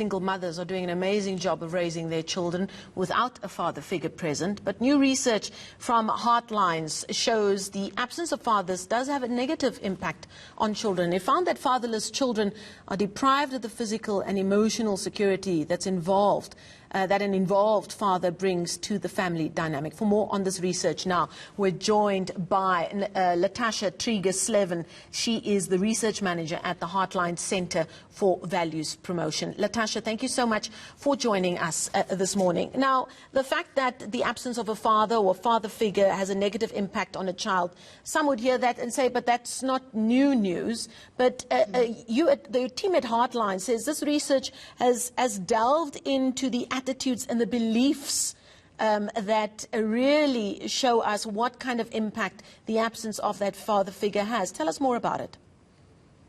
Single mothers are doing an amazing job of raising their children without a father figure present. But new research from Heartlines shows the absence of fathers does have a negative impact on children. It found that fatherless children are deprived of the physical and emotional security that's involved, that an involved father brings to the family dynamic. For more on this research now, we're joined by Latasha Trieger-Sleven. She is the research manager at the Heartlines Center for Values Promotion. Latasha, thank you so much for joining us this morning. Now, the fact that the absence of a father or father figure has a negative impact on a child, some would hear that and say, but that's not new news. But the team at Heartlines says this research has delved into the attitudes and the beliefs that really show us what kind of impact the absence of that father figure has. Tell us more about it.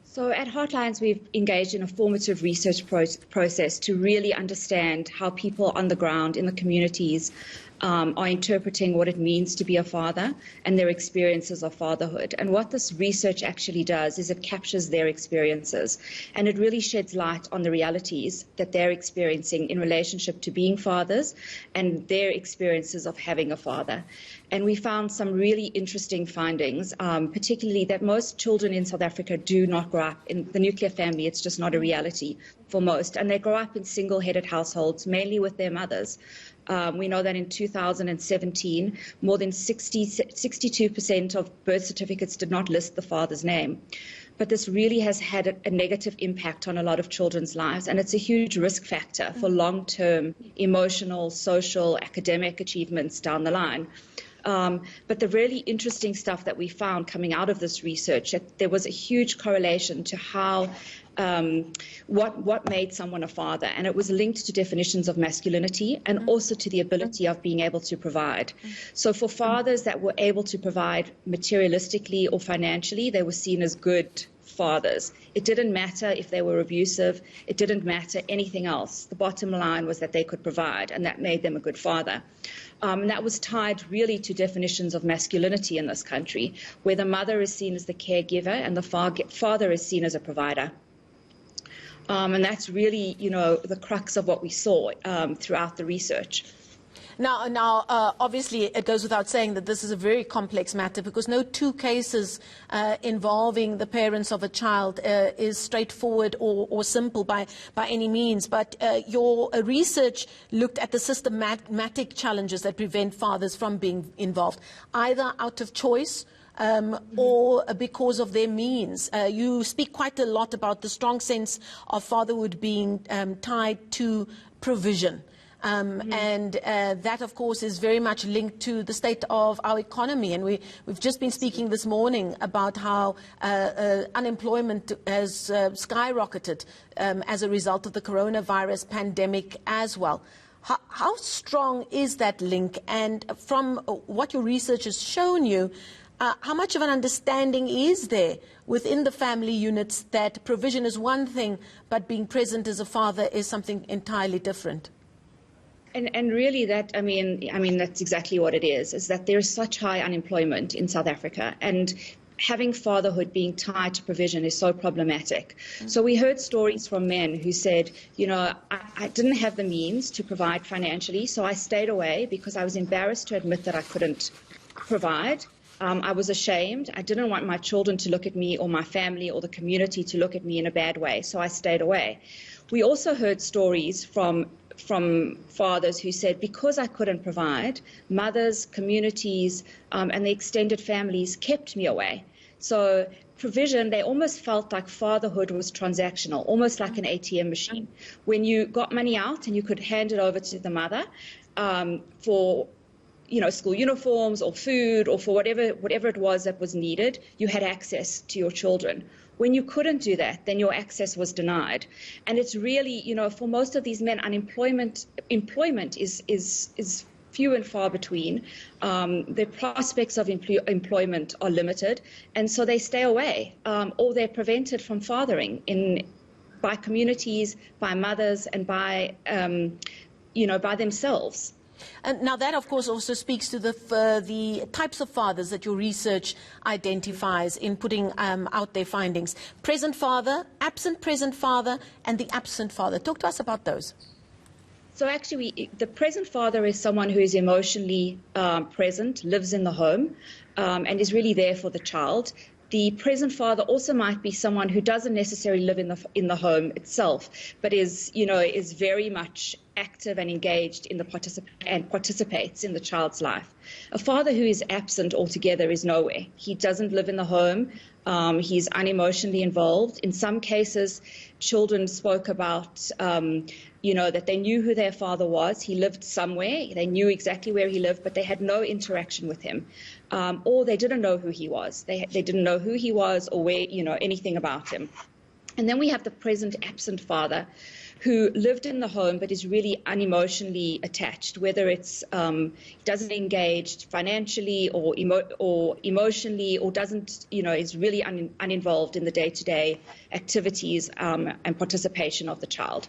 So at Heartlines, we've engaged in a formative research process to really understand how people on the ground in the communities are interpreting what it means to be a father and their experiences of fatherhood. And what this research actually does is it captures their experiences, and it really sheds light on the realities that they're experiencing in relationship to being fathers and their experiences of having a father. And we found some really interesting findings, particularly that most children in South Africa do not grow up in the nuclear family. It's just not a reality for most. And they grow up in single-headed households, mainly with their mothers. We know that in 2017, more than 62% of birth certificates did not list the father's name. But this really has had a negative impact on a lot of children's lives, and it's a huge risk factor for long-term emotional, social, academic achievements down the line. But the really interesting stuff that we found coming out of this research, that there was a huge correlation to how what made someone a father, and it was linked to definitions of masculinity and also to the ability of being able to provide. So for fathers that were able to provide materialistically or financially, they were seen as good fathers. It didn't matter if they were abusive. It didn't matter anything else. The bottom line was that they could provide, and that made them a good father. And that was tied really to definitions of masculinity in this country, where the mother is seen as the caregiver and the father is seen as a provider. And that's really, the crux of what we saw throughout the research. Now, obviously, it goes without saying that this is a very complex matter, because no two cases involving the parents of a child is straightforward or simple by any means. But your research looked at the systematic challenges that prevent fathers from being involved, either out of choice or because of their means. You speak quite a lot about the strong sense of fatherhood being tied to provision. And that, of course, is very much linked to the state of our economy. And we've just been speaking this morning about how unemployment has skyrocketed as a result of the coronavirus pandemic as well. How strong is that link? And from what your research has shown you, how much of an understanding is there within the family units that provision is one thing, but being present as a father is something entirely different? And really that, I mean, that's exactly what it is that there's such high unemployment in South Africa, and having fatherhood being tied to provision is so problematic. So we heard stories from men who said, I didn't have the means to provide financially, so I stayed away because I was embarrassed to admit that I couldn't provide. I was ashamed. I didn't want my children to look at me, or my family or the community to look at me in a bad way, so I stayed away. We also heard stories from fathers who said, because I couldn't provide, mothers, communities, and the extended families kept me away. So provision, they almost felt like fatherhood was transactional, almost like an ATM machine. When you got money out and you could hand it over to the mother for school uniforms or food or for whatever it was that was needed, you had access to your children. When you couldn't do that, then your access was denied. And it's really, for most of these men, employment is few and far between. The prospects of employment are limited, and so they stay away, or they're prevented from fathering by communities, by mothers, and by themselves. And now that, of course, also speaks to the types of fathers that your research identifies in putting out their findings. Present father, absent present father, and the absent father. Talk to us about those. So actually, the present father is someone who is emotionally present, lives in the home, and is really there for the child. The present father also might be someone who doesn't necessarily live in the home itself, but is very much active and engaged in participates in the child's life. A father who is absent altogether is nowhere. He doesn't live in the home. He's unemotionally involved. In some cases, children spoke about that they knew who their father was. He lived somewhere. They knew exactly where he lived, but they had no interaction with him. Or they didn't know who he was. They didn't know who he was or where, anything about him. And then we have the present absent father who lived in the home but is really unemotionally attached, whether it's doesn't engage financially or emotionally, or doesn't, is really uninvolved in the day-to-day activities and participation of the child.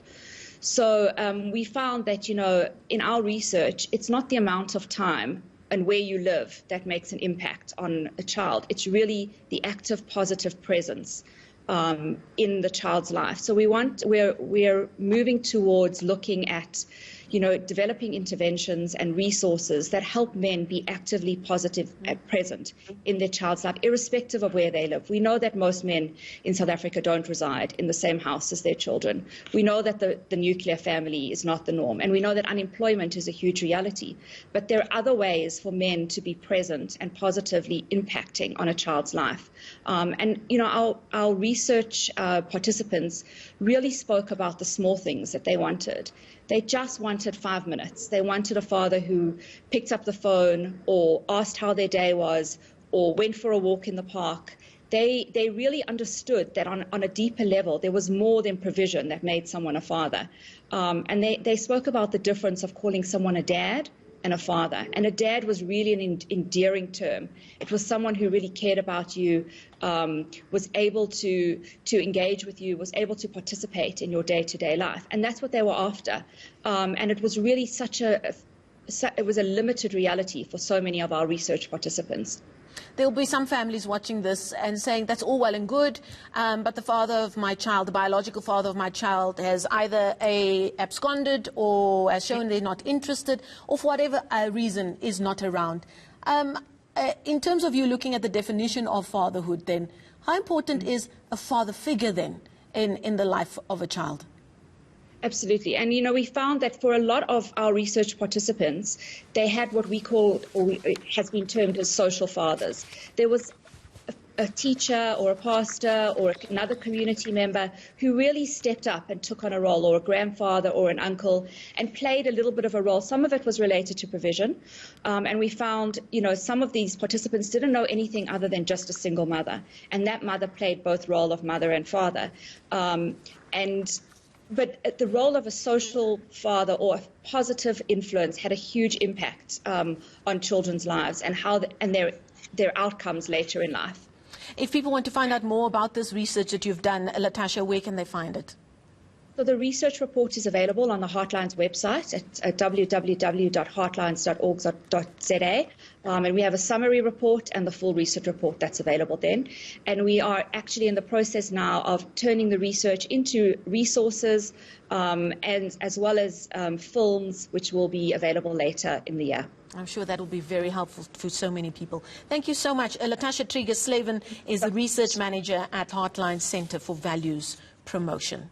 So we found that, in our research, it's not the amount of time and where you live that makes an impact on a child. It's really the active, positive presence in the child's life. So we're moving towards looking at, developing interventions and resources that help men be actively positive and present in their child's life, irrespective of where they live. We know that most men in South Africa don't reside in the same house as their children. We know that the nuclear family is not the norm, and we know that unemployment is a huge reality. But there are other ways for men to be present and positively impacting on a child's life. Our research participants really spoke about the small things that they wanted. They just wanted 5 minutes. They wanted a father who picked up the phone or asked how their day was or went for a walk in the park. They really understood that on a deeper level, there was more than provision that made someone a father. And they spoke about the difference of calling someone a dad and a father. And a dad was really an endearing term. It was someone who really cared about you, was able to engage with you, was able to participate in your day-to-day life. And that's what they were after. And it was really it was a limited reality for so many of our research participants. There will be some families watching this and saying, that's all well and good, but the father of my child, the biological father of my child, has either absconded or has shown they're not interested, or for whatever reason is not around. In terms of you looking at the definition of fatherhood then, how important is a father figure then in the life of a child? Absolutely. And, we found that for a lot of our research participants, they had what we call, or it has been termed as social fathers. There was a teacher or a pastor or another community member who really stepped up and took on a role, or a grandfather or an uncle, and played a little bit of a role. Some of it was related to provision. And we found, some of these participants didn't know anything other than just a single mother. And that mother played both role of mother and father. But the role of a social father or a positive influence had a huge impact on children's lives and their outcomes later in life. If people want to find out more about this research that you've done, Latasha, where can they find it? So the research report is available on the Heartlines website at www.heartlines.org.za. And we have a summary report and the full research report that's available then. And we are actually in the process now of turning the research into resources and as well as films, which will be available later in the year. I'm sure that will be very helpful for so many people. Thank you so much. Latasha Trieger-Slaven is the research manager at Heartlines Center for Values Promotion.